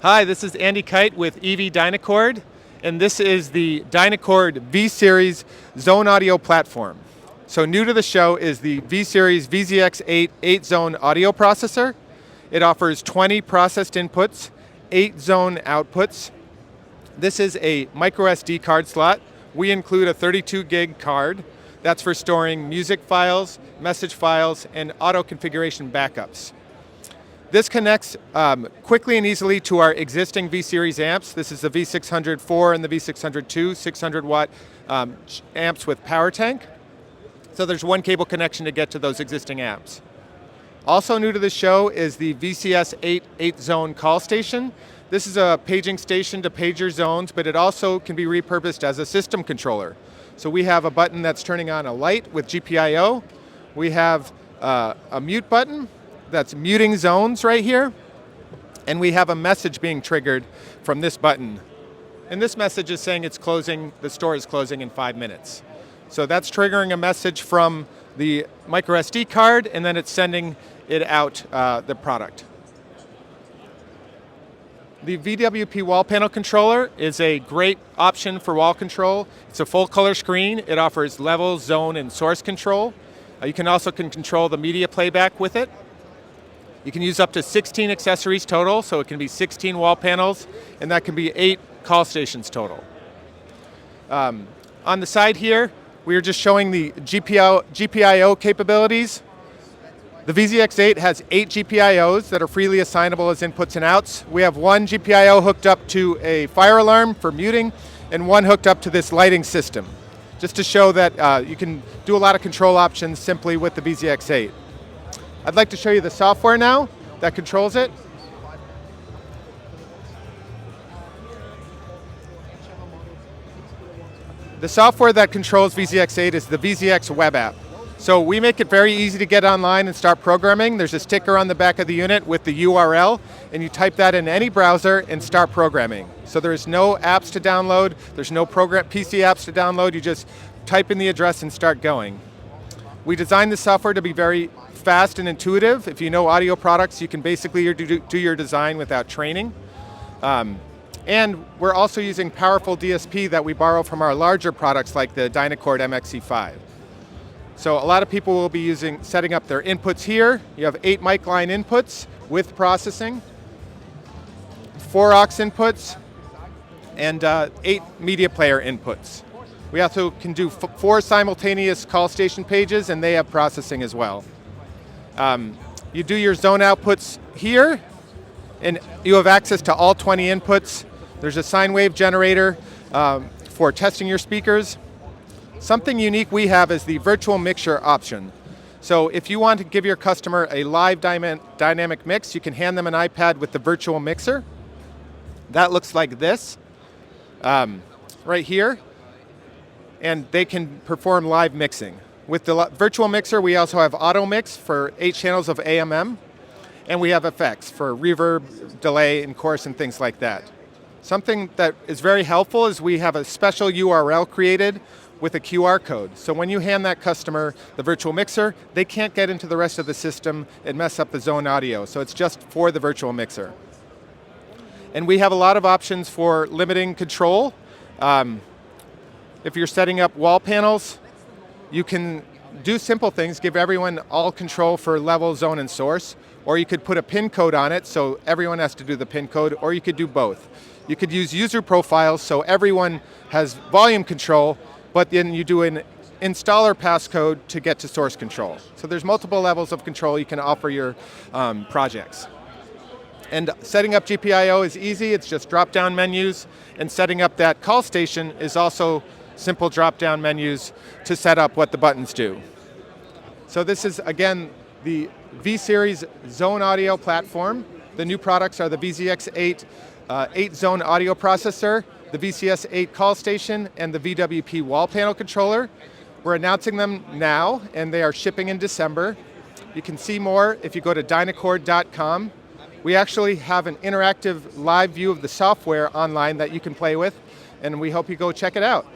Hi, this is Andy Kite with EV Dynacord, and this is the Dynacord V-Series Zone Audio platform. So new to the show is the V-Series VZX8 8-zone audio processor. It offers 20 processed inputs, 8 zone outputs. This is a micro SD card slot. We include a 32 gig card. That's for storing music files, message files, and auto configuration backups. This connects quickly and easily to our existing V-Series amps. This is the V604 and the V602 600 watt amps with power tank. So there's one cable connection to get to those existing amps. Also new to the show is the VCS8 8-zone call station. This is a paging station to page your zones, but it also can be repurposed as a system controller. So we have a button that's turning on a light with GPIO. We have a mute button that's muting zones right here. And we have a message being triggered from this button. And this message is saying it's closing, the store is closing in 5 minutes. So that's triggering a message from the micro SD card, and then it's sending it out the product. The VWP wall panel controller is a great option for wall control. It's a full color screen. It offers level, zone, and source control. You can also control the media playback with it. You can use up to 16 accessories total, so it can be 16 wall panels, and that can be 8 call stations total. On the side here, we are just showing the GPIO capabilities. The VZX8 has 8 GPIOs that are freely assignable as inputs and outs. We have 1 GPIO hooked up to a fire alarm for muting, and 1 hooked up to this lighting system, just to show that you can do a lot of control options simply with the VZX8. I'd like to show you the software now that controls it. The software that controls VZX8 is the VZX web app. So we make it very easy to get online and start programming. There's a sticker on the back of the unit with the URL, and you type that in any browser and start programming. So there's no apps to download, there's no PC apps to download, you just type in the address and start going. We designed the software to be very fast and intuitive. If you know audio products, you can basically do your design without training. And we're also using powerful DSP that we borrow from our larger products like the Dynacord MXE5. So a lot of people will be setting up their inputs here. You have 8 mic line inputs with processing, 4 aux inputs, and 8 media player inputs. We also can do 4 simultaneous call station pages, and they have processing as well. You do your zone outputs here, and you have access to all 20 inputs. There's a sine wave generator for testing your speakers. Something unique we have is the virtual mixer option. So if you want to give your customer a live dynamic mix, you can hand them an iPad with the virtual mixer. That looks like this, right here. And they can perform live mixing. With the virtual mixer, we also have auto mix for 8 channels of AMM, and we have effects for reverb, delay, and chorus, and things like that. Something that is very helpful is we have a special URL created with a QR code. So when you hand that customer the virtual mixer, they can't get into the rest of the system and mess up the zone audio. So it's just for the virtual mixer. And we have a lot of options for limiting control. If you're setting up wall panels, you can do simple things, give everyone all control for level, zone, and source, or you could put a pin code on it so everyone has to do the pin code, or you could do both. You could use user profiles so everyone has volume control, but then you do an installer passcode to get to source control. So there's multiple levels of control you can offer your projects. And setting up GPIO is easy, it's just drop-down menus, and setting up that call station is also simple drop-down menus to set up what the buttons do. So this is, again, the V-Series Zone Audio platform. The new products are the VZX8 8-zone audio processor, the VCS8 call station, and the VWP wall panel controller. We're announcing them now, and they are shipping in December. You can see more if you go to Dynacord.com. We actually have an interactive live view of the software online that you can play with, and we hope you go check it out.